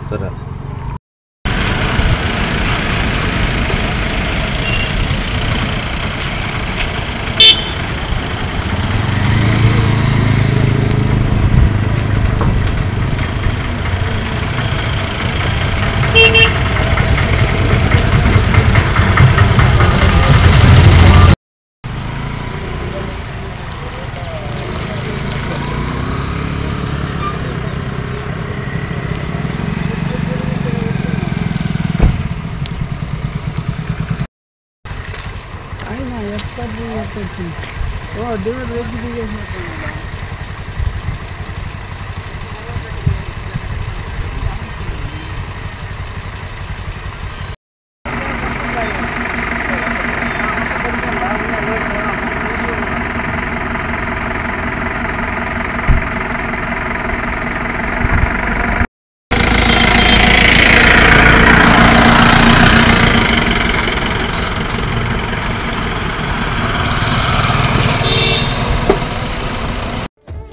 సరే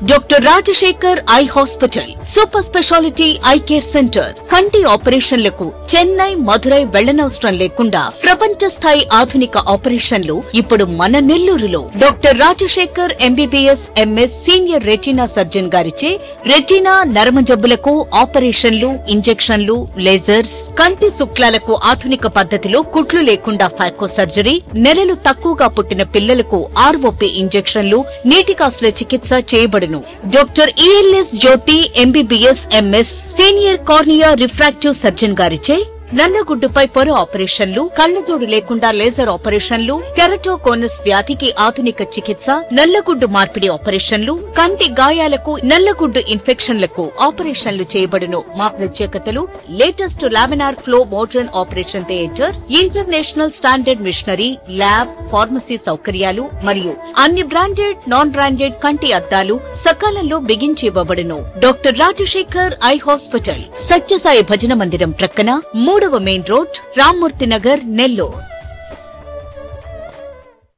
doctor Rajasekhar eye hospital super speciality eye care centre కంటి ఆపరేషన్లకు చెన్నై మధురై వెళ్లనవసరం లేకుండా ప్రపంచ స్థాయి ఆధునిక ఆపరేషన్లు ఇప్పుడు మన నెల్లూరులో doctor Rajasekhar MBBS MS senior retina surgeon గారిచే రెటీనా నరమ జబ్బులకు ఆపరేషన్లు ఇంజెక్షన్లు లేజర్స్ కంటి శుక్లాలకు ఆధునిక పద్ధతిలో కుట్లు లేకుండా ఫాకో సర్జరీ నెలలు తక్కువగా పుట్టిన పిల్లలకు ఆర్ఓపీ ఇంజెక్షన్లు నీటి కాసుల చికిత్స చేయబడును doctor ELS Jyothi MBBS MS senior cornea refractive surgeon గారిచే నల్లగుడ్డుపై పొర ఆపరేషన్లు కళ్లజోడు లేకుండా లేజర్ ఆపరేషన్లు కెరటోకోనస్ వ్యాధికి ఆధునిక చికిత్స నల్లగుడ్డు మార్పిడి ఆపరేషన్లు కంటి గాయాలకు నల్లగుడ్డు ఇన్ఫెక్షన్లకు ఆపరేషన్లు చేయబడును మా ప్రత్యేకతలు latest laminar flow modern operation theatre international standard machinery lab pharmacy సౌకర్యాలు మరియు అన్ని బ్రాండెడ్ నాన్ బ్రాండెడ్ కంటి అద్దాలు సకాలంలో బిగించి ఇవ్వబడును doctor Rajasekhar eye hospital Sathya Sai భజన మందిరం ప్రక్కన 3వ మెయిన్ రోడ్ రామ్మూర్తి నగర్ నెల్లూరు